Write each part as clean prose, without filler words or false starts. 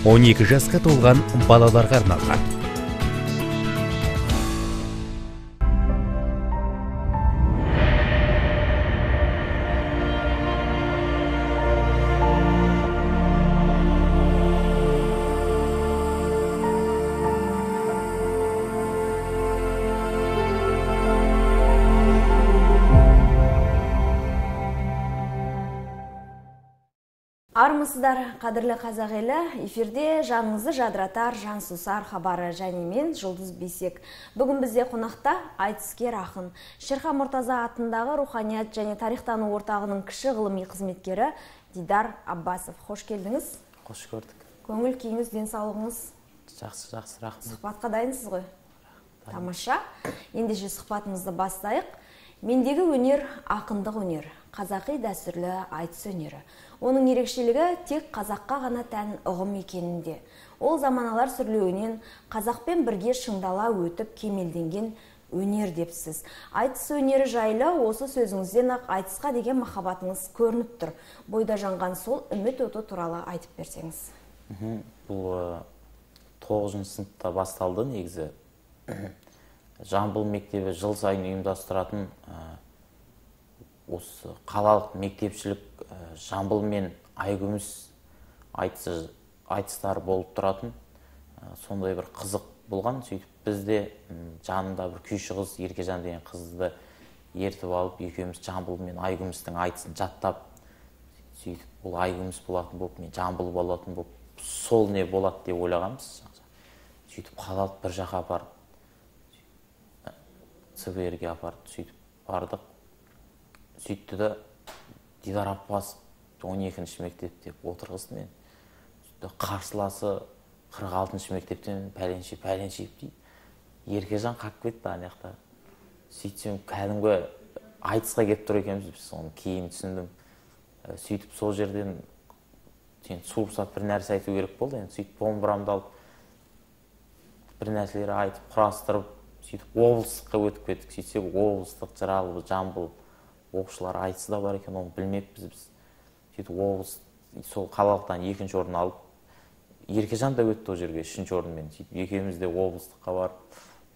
12 жасқа толған балаларға арналған. Армысыздар, қадірлі қазақ елі, эфирде жаныңызды жадыратар, жансусар хабары және мен Жұлдыз Бейсек. Бүгін бізде қонақта айтыскер ақын, Шерхан Мұртаза атындағы руханият және тарихтану орталығының кіші ғылыми қызметкері Дидар Аббасов. Қош келдіңіз. Қош көрдік. Көңіл күйіңіз, денсаулығыңыз? Жақсы, рахмет. Сұхбатқа дайынсыз ғой? Тамаша. Ендеше сұхбатымызды бастайық. Мендегі өнер ақындық өнер, қазақи дәстүрлі айтыс өнері. Оның ерекшелігі тек қазаққа ғана тән ұғым екенінде. Ол заманалар сүрлеуінен қазақпен бірге шыңдала өтіп кемелденген өнер депсіз. Айтыс өнері жайлы осы сөзіңізден ақ айтысқа деген махаббатыңыз көрініп тұр. Бойда жанған сол үміт оты туралы айтып берсеңіз. Бұл 9 сыныпта басталды негізі. Жамбыл мектебі жыл сайын ұйымдастыратын осы қалалық мектепшілік Жамбыл мен Айкүміс айтыстары болып тұратын. Сондай бір қызық болған. Сөйтіп бізде жанында бір күйші қыз, Еркежан деген қызды ертіп алып, екеуміз Жамбыл мен Айкүмістің айтысын жаттап, сөйтіп бұл Айкүміс болатын болып, мен Жамбыл болатын болып, сол не болады деп ойлағанбыз. Сөйтіп қалалық бір жаққа апарып, ЦБР-ге апарып, сөйтіп бардық. Сөйтті де Дидар Аббасов 12-ші мектеп деп отырғызды мен. Қарсыласы 46-ші мектептен пәленшеп дейді. Еркежан қақып кетті анаяқта. Сөйтсем кәдімгі айтысқа келіп тұр екенбіз, біз соны кейін түсіндім. Сөйтіп сол жерден суырсап бір нәрсе айту керек болды. Сөйтіп домбырамды алып бір нәрселер айтып құрастырып, сөйтіп облыстыққа өтіп кеттік. Сөйтсек облыстық Жыралы, Жамбыл оқушылар айтысы да бар екен, оны білмеппіз біз. Сөйтіп облыс сол қалалықтан 2-ші орын алып, Еркежан да өтті ол жерге 3-ші орынмен. Сөйтіп екеуміз де облыстыққа барып,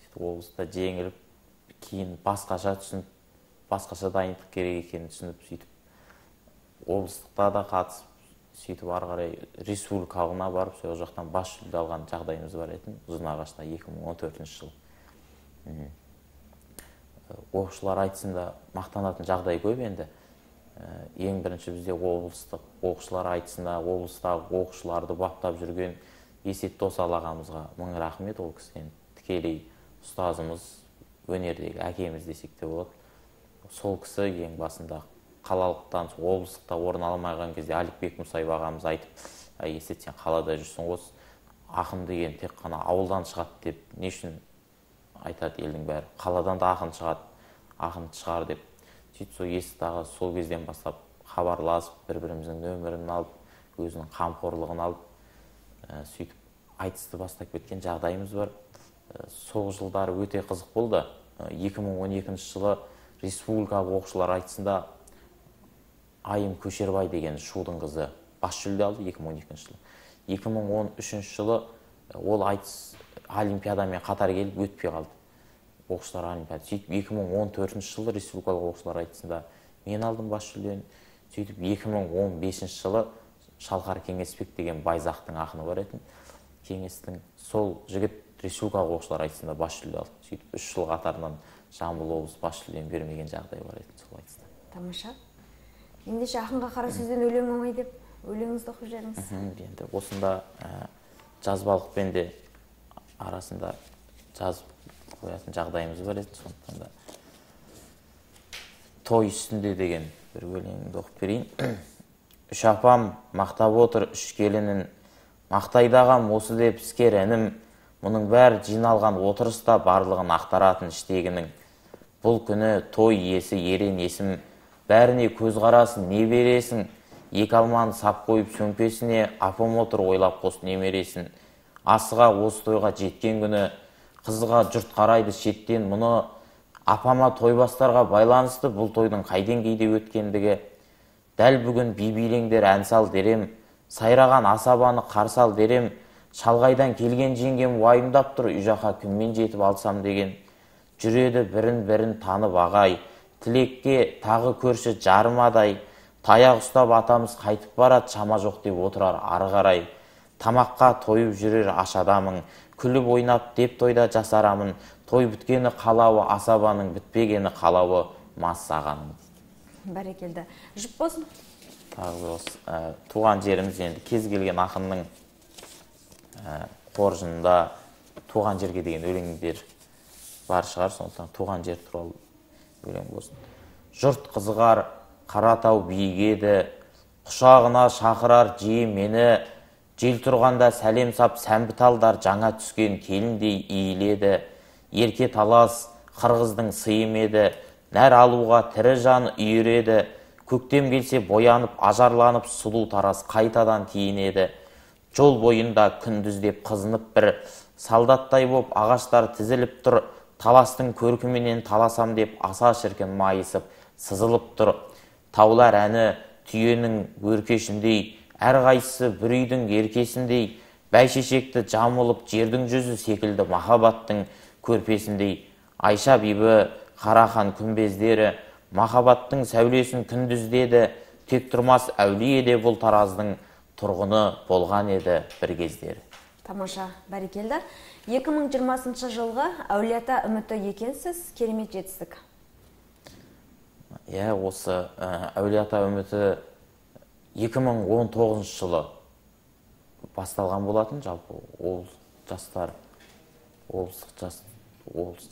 сөйтіп облыста жеңіліп, кейін басқаша түсініп, басқаша дайындық керек екенін түсініп, сөйтіп облыстықта да қатысып, сөйтіп ары қарай республикалығына барып, сол жақтан бас жүлде алған жағдайымыз бар еді, Ұзынағашта 2014 жылы. Оқушылар айтысында мақтанатын жағдай көп енді. Ең бірінші бізде облыстық оқушылар айтысында облыстағы оқушыларды баптап жүрген Есет Досал ағамызға мың рахмет. Ол кісіден тікелей ұстазымыз, өнердегі әкеміз десек те болады. Сол кісі ең басында қалалықтан облыстықта орын алмаған кезде Аликбек Мұсаев ағамыз айтып, Есет, сен қалада жүрсің ғой, ақын деген тек қана ауылдан шығады деп, не үшін айтады елдің бәрі, қаладан да ақын шығар деп. Сөйтіп сол Есет аға сол кезден бастап хабарласып, бір-біріміздің нөмірін алып, өзінің қамқорлығын алып, сөйтіп айтысты бастап кеткен жағдайымыз бар. Сол жылдары өте қызық болды. 2012 жылы республикалық оқушылар айтысында Айым Көшербай деген шудың қызы бас жүлде алды 2012 жылы. 2013 жылы ол айтыс олимпиадамен қатар келіп өтпей қалды. Оқушылар олимпиада. Сөйтіп 2014 жылы республикалық оқушылар айтысында мен алдым бас жүлдені. Сөйтіп 2015 жылы Шалқар Кеңесбек деген Байзақтың ақыны бар еді. Кеңестің сол жігіт республикалық оқушылар айтысында бас жүлде алды. Сөйтіп 3 жыл қатарынан Жамбыл облысы бас жүлдені бермеген жағдай бар еді сол айтыста. Тамаша. Ендеше ақынға қара сөзден өлең оңай деп өлеңіңізді оқып жіберіңіз. Енді осында жазбалықпен де арасында жазып қоятын жағдайымыз бар еді. Сондықтан да той үстінде деген бір өлеңді оқып берейін. Үш апам мақтап отыр үш келінін, мақтайды ағам осы деп іскер інім, мұның бәрі жиналған отырыста барлығын ақтаратын іштегінің. Бұл күні той иесі ерен есім, бәріне көз қарасын не бересің, екі алманы сап қойып сөмпесіне, апам отыр ойлап қос немересін. Асыға осы тойға жеткен күні, қызға жұрт қарайды шеттен мұны, апама тойбастарға байланысты бұл тойдың қайден кейде өткендігі. Дәл бүгін би билеңдер ән сал дерем, Сайраған асабаны қарсы ал дерем, шалғайдан келген жеңгем уайымдап тұр, үй жаққа кіммен жетіп алсам деген. Жүреді бірін танып ағай, тілекке тағы көрші жарымадай. Таяқ ұстап атамыз қайтып барады, шама жоқ деп отырар ары қарай. Тамаққа тойып жүрер аш адамың, күліп ойнап деп тойда жасарамын. Той біткені қалауы асабаның, бітпегені қалауы мас ағаның. Бәрекелді. Жұп болсын. Тағы осы туған жеріміз, енді кез келген ақынның қоржынында туған жерге деген өлеңдер бар шығар, сондықтан туған жер туралы өлең болсын. Жұрт қызығар, Қаратау биігеді, құшағына шақырар жиі мені, жел тұрғанда сәлем сап сәмбі талдар жаңа түскен келіндей иіледі. Ерке талас қырғыздың сыйым еді, нәр алуға тірі жан үйіреді. Көктем келсе боянып, ажарланып, сұлу тарас қайтадан киінеді. Жол бойында күндіздеп қызынып бір, солдаттай боп ағаштар тізіліп тұр. Таластың көркіменен таласам деп аса шіркін майысып сызылып тұр. Таулар әні түйенің өркешіндей, әрқайсысы бір үйдің еркесіндей. Бәйшешекті жамылып жердің жүзі секілді махаббаттың көрпесіндей. Айша бибі, Қарахан күмбездері, махаббаттың сәулесін күндіздеді. Тек тұрмас әулиеде бұл тараздың тұрғыны болған еді бір кездері. Тамаша, бәрекелді. 2020 жылғы Әулиеата үміті екенсіз, керемет жетістік. Осы Әулиеата үміті 2019 жылы басталған болатын. Жалпы облыс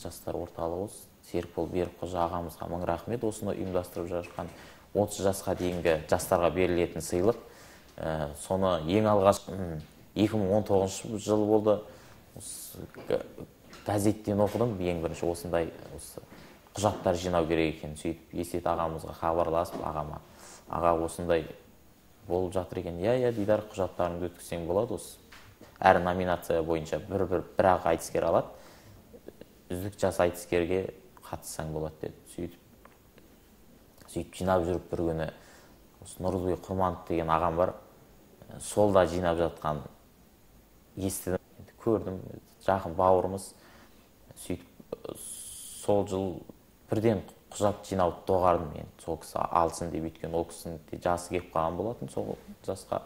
жастар орталығы, Серікбол Берікқожа ағамызға мың рахмет. Осыны ұйымдастырып жатқан 30 жасқа дейінгі жастарға берілетін сыйлық. Соны ең алғаш 2019 жылы болды. Газеттен оқыдым, ең бірінші осындай құжаттар жинау керек екен. Сөйтіп Есет ағамызға хабарласып, аға осындай болып жатыр екен. Дидар, құжаттарыңды өткізсең болады, осы әр номинация бойынша бір-ақ айтыскер алады. Үздік жас айтыскерге қатыссаң болады деді. Сөйтіп жинап жүріп бір күні Нұрлыбек Құрманов деген ағам бар. Сол да жинап жатқан естідім, көрдім, жақын бауырымыз. Сөйтіп сол жыл бірден құжат жинауды доғардым мен. Сол кісі алсын деп, өйткені ол кісінің жасы келіп қалған болатын сол жасқа.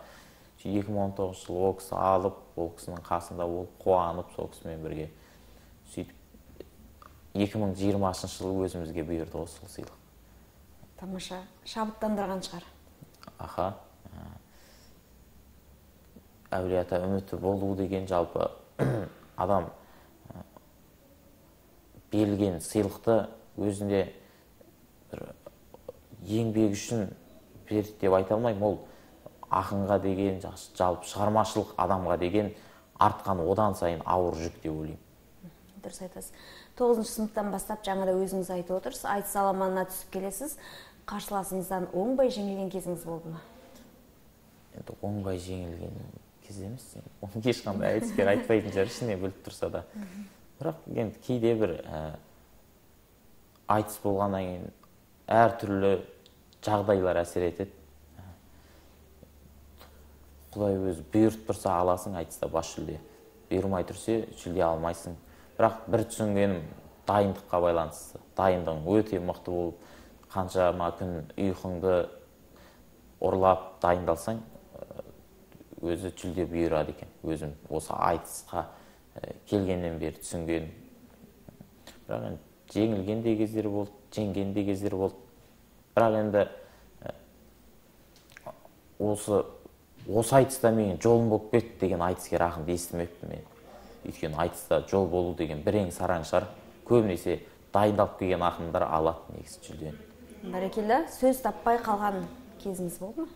2019 жылы ол кісі алып, ол кісінің қасында болып қуанып, сол кісімен бірге. Сөйтіп 2020 жылы өзімізге бұйырды осы сыйлық. Тамаша, шабыттандырған шығар. Аха. Әулиеата үміті болу деген жалпы адам берілген сыйлықты өзінде бір еңбек үшін берді деп айта алмаймын. Ол ақынға деген, жалпы шығармашылық адамға деген артқан одан сайын ауыр жүк деп ойлаймын. Дұрыс айтасыз. 9-шы сыныптан бастап жаңада өзіңіз айтып отырсыз, айтыс аламанына түсіп келесіз. Қарсыласыңыздан оңбай жеңілген кезіңіз болды ма? Енді оңбай жеңілген кез емес. Оны ешқандай айтыскер айтпайтын шығар, ішіне біліп тұрса да. Бірақ енді кейде бір айтыс болғаннан кейін әртүрлі жағдайлар әсер етеді. Құдай өзі бұйыртып тұрса аласың, айтыста бас жүлде. Бұйырмай тұрса жүлде алмайсың. Бірақ бір түсінгенім дайындыққа байланысты. Дайындығың өте мықты болып, қаншама күн ұйқыңды ұрлап дайындалсаң, өзі жүлде бұйырады екен. Өзім осы айтысқа келгеннен бері түсінген. Бірақ жеңілген де кездері болды, жеңген де кездері болды. Бірақ енді осы айтыста мен жолым болып кетті деген айтыскер ақынды естімеппін мен. Өйткені айтыста жол болу деген бірең сараң шығар. Көбінесе дайындалып келген ақындар алады негізі жүлдені. Бәрекелді, сөз таппай қалған кезіңіз болды ма?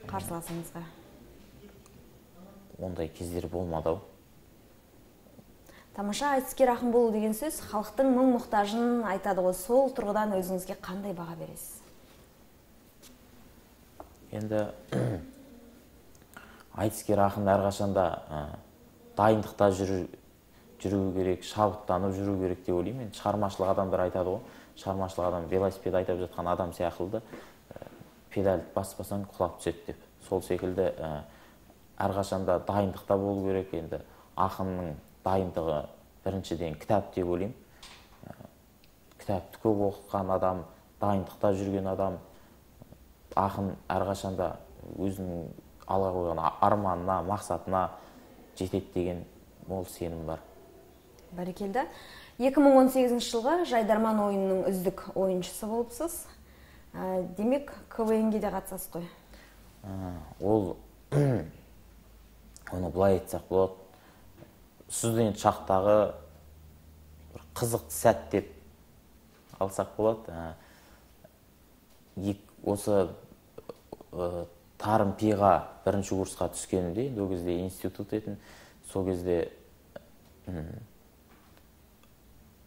Қарсыласыңызға. Ондай кездер болмады ау. Тамаша, айтыскер ақын болу деген сөз халықтың мұң мұқтажын айтады ғой. Сол тұрғыдан өзіңізге қандай баға бересіз? Енді айтыскер ақын әрқашанда дайындықта жүру керек, шабыттанып жүру керек деп ойлаймын. Шығармашылық адамдар айтады ғой. Шығармашылық адам велосипед айдап жатқан адам сияқты, педаль баспасаң құлап түседі деп. сол секілді әрқашанда дайындықта болу керек. Енді ақынның дайындығы біріншіден кітап деп ойлаймын. Кітапты көп оқыған адам, дайындықта жүрген адам, ақын әрқашанда өзінің алға қойған арманына, мақсатына жетеді деген мол сенім бар. Бәрекелді. 2018 жылғы Жайдарман ойынының үздік ойыншысы болыпсыз. Демек, КВН-ге де қатысасыз ғой? Оны былай айтсақ болады. Студент шақтағы қызықты сәт деп алсақ болады. Осы Тарым Пиға бірінші курсқа түскенімде, ол кезде институт етін, сол кезде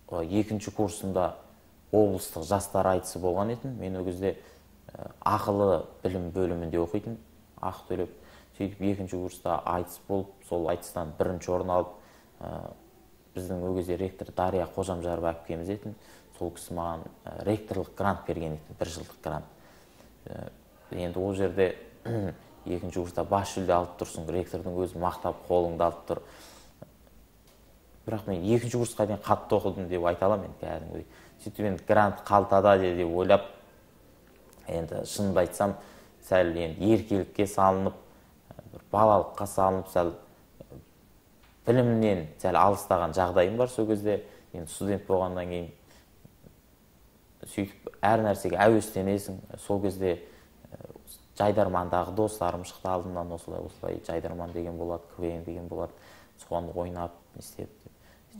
екінші курсында облыстық жастар айтысы болған етін. Мен ол кезде ақылы білім бөлімінде оқитын, ақы төлеп. Сөйтіп екінші курста айтыс болып, сол айтыстан бірінші орын алып, біздің ол кезде ректор Дария Қожамжарова әпкеміз етін. Сол кісі маған ректорлық грант берген етін, 1 жылдық грант. Енді ол жерде екінші курста бас жүлде алып тұрсың, ректордың өзі мақтап қолыңды алып тұр. Бірақ мен екінші курсқа дейін қатты оқыдым деп айта аламын кәдімгідей. Сөйтіп енді грант қалтада деп ойлап, енді шынымды айтсам, сәл енді еркелікке салынып, балалыққа салынып, сәл білімнен сәл алыстаған жағдайым бар сол кезде. Енді студент болғаннан кейін сөйтіп әр нәрсеге әуестенесің. Сол кезде Жайдармандағы достарым шықты алдымнан, осылай Жайдарман деген болады, КВН деген болады, соған ойнап, істеп,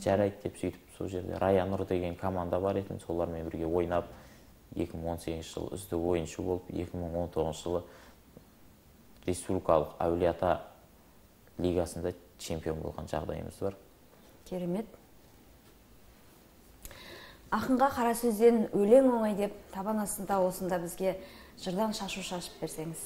жарайды деп сөйтіп сол жерде Раянұр деген команда бар етін, солармен бірге ойнап, 2018 жыл үздік ойыншы болып, 2019 жылы республикалық Әулие-Ата лигасында чемпион болған жағдайымыз бар. Керемет. Ақынға қара сөзден өлең оңай деп, табан астында осында бізге жырдан шашу шашып берсеңіз.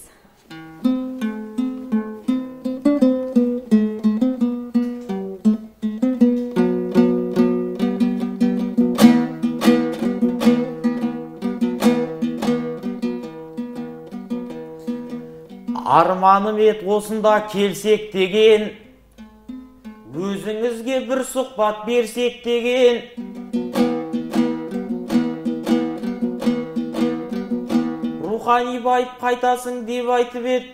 Арманым ет осында келсек деген, өзіңізге бір сұхбат берсек деген. Рухани байып қайтасың деп айтып ет,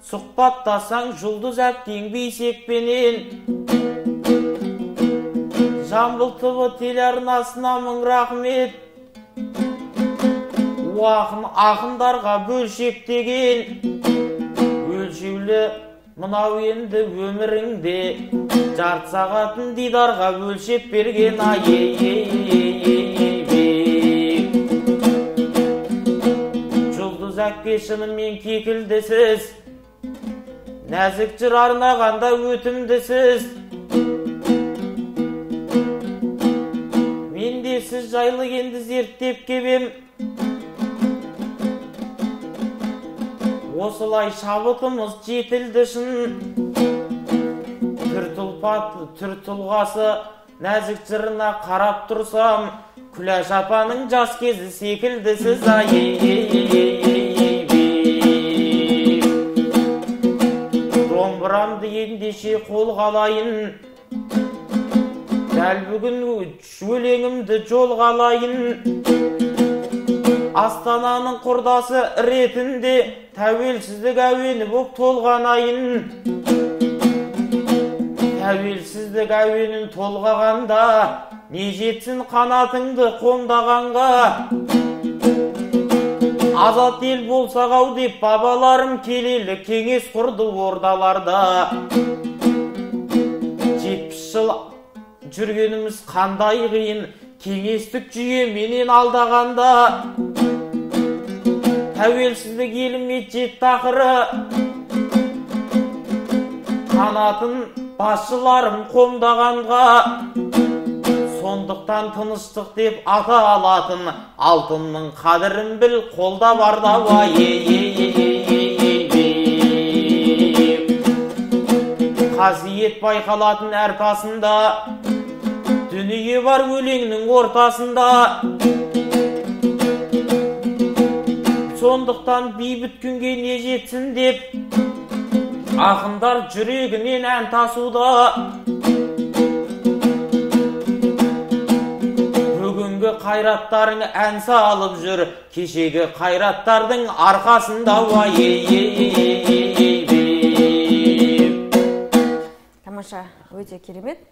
сұхбаттасаң жұлдыз әпкең бейсекпенен. Жамбыл ТВ телеарнасына мың рахмет, ақындарға бөлшектеген. Өлшеулі мынау енді өміріңде, жарты сағатын дидарға бөлшеп берген. Жұлдыз әпке шынымен кекілдісіз, нәзік жыр арнағанда өтімдісіз. Мен де сіз жайлы енді зерттеп кебем, осылай шабытымыз жетілді шын. Түр тұлғасы нәзік жырына қарап тұрсам, Күләш апаның жас кезі секілдісіз. Домбырамды ендеше қолға алайын, дәл бүгін өлеңімді жолға алайын. Астананың құрдасы ретінде тәуелсіздік әуені боп толғанайын. Тәуелсіздік әуенін толғағанда, не жетсін қанатыңды қомдағанға. Азат ел болсақ ау деп бабаларым келелі кеңес құрды ордаларда. 70 жыл жүргеніміз қандай қиын, кеңестік жүйе менен алдағанда. Тәуелсіздік еліме жетті ақыры, қанатын басшыларым қомдағанға. Сондықтан тыныштық деп ата алатын, алтынның қадірін біл, қолда барда бай. Қасиет байқалатын әр тасында, дүние бар өлеңнің ортасында. Сондықтан бейбіт күнге не жетсін деп ақындар жүрегінен ән тасуда. Бүгінгі қайраттарың ән салып жүр, кешегі қайраттардың арқасында. Тамаша, өте керемет.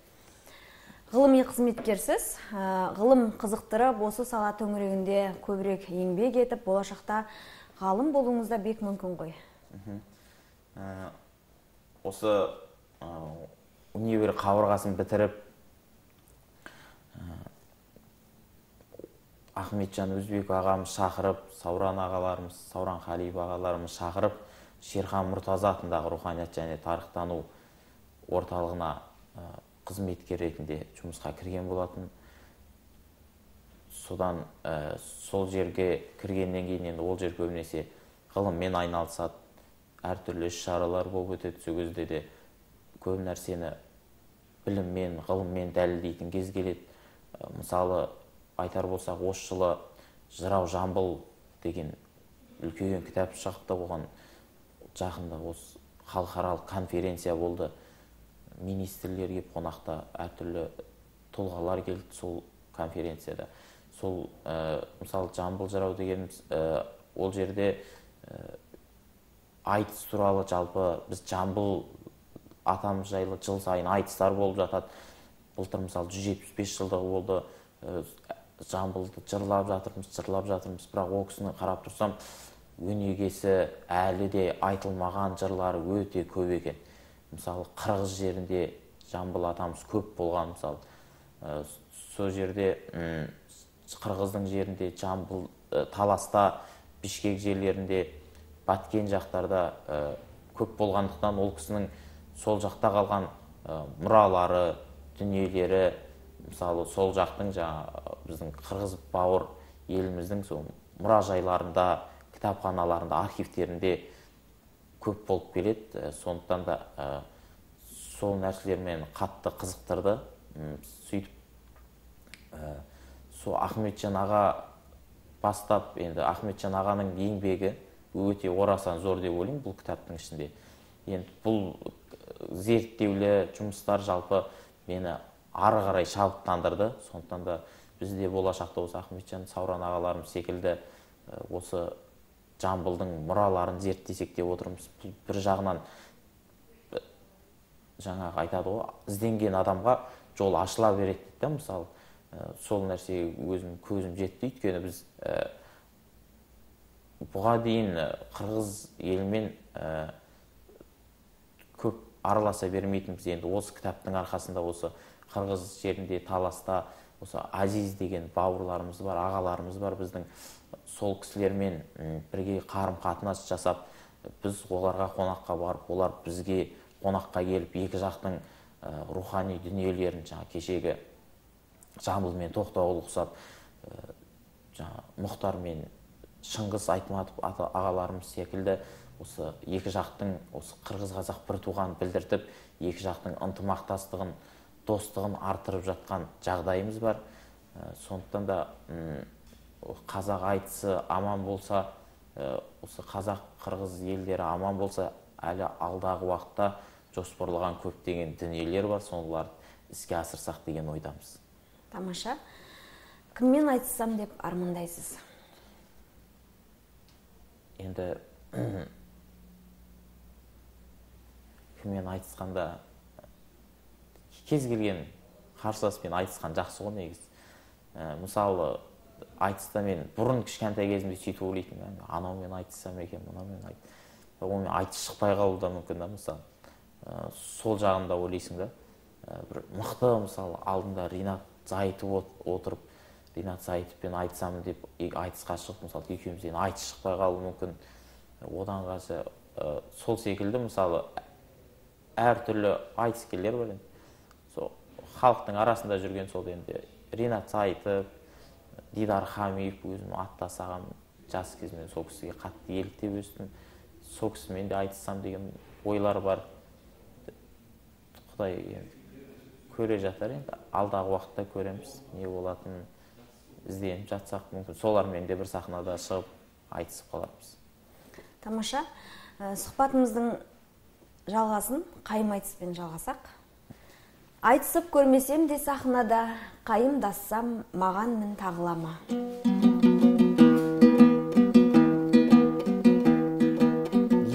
Ғылыми қызметкерсіз, ғылым қызықтырып, осы сала төңірегінде көбірек еңбек етіп, болашақта ғалым болуыңызда бек мүмкін ғой. Осы универ қабырғасын бітіріп, Ахметжан Өзбек ағамыз шақырып, Сауран ағаларымыз, Сауран Қалиев ағаларымыз шақырып, Шерхан Мұртаза атындағы руханият және тарихтану орталығына қызметкер ретінде жұмысқа кірген болатын. Содан сол жерге кіргеннен кейін енді ол жер көбінесе ғылыммен айналысады, әртүрлі іс-шаралар болып өтеді. Сол кезде де көп нәрсені біліммен, ғылыммен дәлелдейтін кез келеді. Мысалы, айтар болсақ, осы жылы Жырау Жамбыл деген үлкен кітап шықты. Оған жақында осы халықаралық конференция болды. Министрлер келіп, қонақта әртүрлі тұлғалар келді сол конференцияда. Сол, мысалы, Жамбыл Жырау дегеніміз, ол жерде айтыс туралы, жалпы біз Жамбыл атамыз жайлы жыл сайын айтыстар болып жатады. Былтыр мысалы 175 жылдығы болды. Жамбылды жырлап жатырмыз. Бірақ ол кісіні қарап тұрсам, өнегесі әлі де айтылмаған жырлары өте көп екен. Мысалы, Қырғыз жерінде Жамбыл атамыз көп болған. Мысалы, сол жерде Қырғыздың жерінде Жамбыл, Таласта, Бишкек жерлерінде, Баткен жақтарда көп болғандықтан ол кісінің сол жақта қалған мұралары, дүниелері, мысалы, сол жақтың біздің қырғыз бауыр еліміздің сол мұражайларында, кітапханаларында, архивтерінде көп болып келеді. Сондықтан да сол нәрселермен қатты қызықтырды. Сөйтіп, сол Ахметжан аға бастап, енді Ахметжан ағаның еңбегі өте орасан зор деп ойлаймын бұл кітаптың ішінде. Енді бұл зерттеулі жұмыстар жалпы мені ары қарай шабыттандырды. Сондықтан да бізде болашақта осы Ахметжан, Сауран ағаларымыз секілді осы Жамбылдың мұраларын зерттесек деп отырмыз. Бір жағынан жаңағы айтады ғой, ізденген адамға жол ашыла береді дейді. Мысалы, сол нәрсеге өзім көзім жетті. Өйткені біз бұға дейін қырғыз елімен көп араласа бермейтінбіз. Енді осы кітаптың арқасында осы қырғыз жерінде, Таласта, осы Азиз деген бауырларымыз бар, ағаларымыз бар. Біздің сол кісілермен бірге қарым-қатынас жасап, біз оларға қонаққа барып, олар бізге қонаққа келіп, екі жақтың рухани дүниелерін, кешегі Жамбыл мен Тоқтауыл ұқсап, Мұхтар мен Шыңғыс Айтматов ағаларымыз секілді осы екі жақтың, осы қырғыз-қазақ бір туғанын білдіртіп, екі жақтың ынтымақтастығын, достығын artırып жатқан жағдайымыз бар. Сондықтан да қазақ айтысы аман болса, осы қазақ-қырғыз елдері аман болса, әлі алдағы уақытта жоспарлаған көптеген дүниелер бар, соларды іске асырсақ деген ойдамыз. Тамаша. Кіммен айтыссам деп армандайсыз? Енді кіммен айтысқанда, кез келген қарсыласпен айтысқан жақсы ғой негізі. Мысалы, айтыста мен бұрын кішкентай кезімде сөйтіп ойлайтынмын, анаумен айтыссам екен, мынаумен онымен айтыс шықпай қалуы да мүмкін да, мысалы. Сол жағында ойлайсың да. Бір мықты, мысалы, алдында Ринат Зайытов отырып, Ринат Зайытовпен айтысамын деп айтысқа шығып, мысалы, екеумізден айтыс шықпай қалуы мүмкін. Одан қасы сол секілді, мысалы, әртүрлі айтыскерлер бар енді. Сол халықтың арасында жүрген сол енді Ринат Зайытов, Дидар Хамиев, өзім аттас ағам, жас кезімнен сол кісіге қатты еліктеп өстім. Сол кісімен де айтыссам деген ойлар бар. Құдай көре жатар енді, алдағы уақытта көреміз, не болатынын ізденіп жатсақ мүмкін. Солармен де бір сахнада шығып айтысып қалармыз. Тамаша. Сұхбатымыздың жалғасын қайым айтыспен жалғасақ. Айтысып көрмесем де сахнада, қайымдассам маған мін тағылама.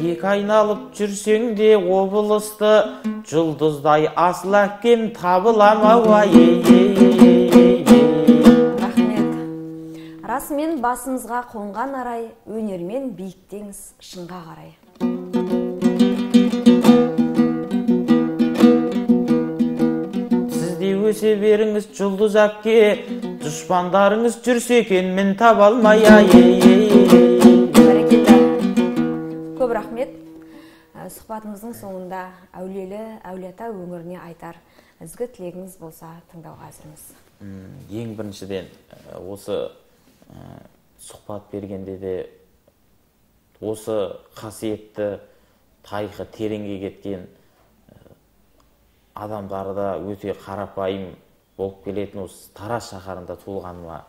Екі айналып жүрсең де облысты, жұлдыздай асыл әкем табылама. Рахмет. Расымен басымызға қонған арай, өнермен биіктеңіз шыңға қарай. Сізде өсе беріңіз жұлдыз әпке, дұшпандарыңыз жүрсе екен мін таба алмай. Көп рахмет. Сұхбатымыздың соңында әулиелі әулиеата өңіріне айтар ізгі тілегіңіз болса тыңдауға әзірміз. Ең біріншіден осы сұхбат бергенде де осы қасиетті тарихы тереңге кеткен адамдары да өте қарапайым болып келетін осы Тараз шаһарында туылғаныма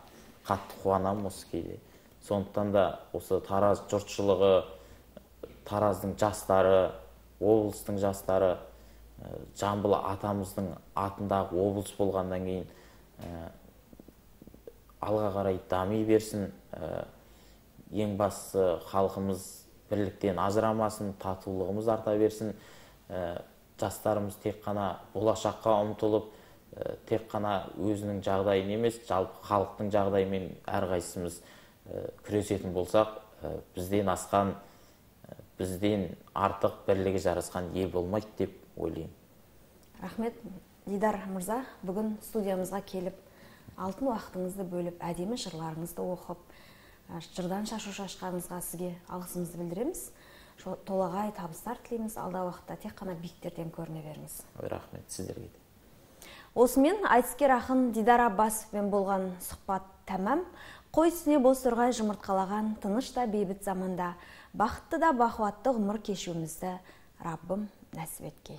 қатты қуанамын осы кейде. Сондықтан да осы Тараз жұртшылығы, Тараздың жастары, облыстың жастары, Жамбыл атамыздың атындағы облыс болғаннан кейін алға қарай дами берсін. Ең бастысы халқымыз бірліктен ажырамасын, татулығымыз арта берсін. Жастарымыз тек қана болашаққа ұмтылып, тек қана өзінің жағдайын емес, жалпы халықтың жағдайымен әрқайсымыз күресетін болсақ, бізден асқан, бізден артық бірлігі жарасқан ел болмайды деп ойлаймын. Рахмет. Дидар мырза, бүгін студиямызға келіп, алтын уақытыңызды бөліп, әдемі жырларыңызды оқып, жырдан шашу шашқаныңызға сізге алғысымызды білдіреміз. Толағай табыстар тілейміз. Алдағы уақытта тек қана биіктерден көріне беріңіз. Рахмет сіздерге де. Осымен айтыскер ақын Дидар Аббасовпен болған сұхбат тәмам. Қой үстіне боз торғай жұмыртқалаған тыныш та бейбіт заманда бақытты да бақуатты ғұмыр кешуімізді Раббым нәсіп еткей.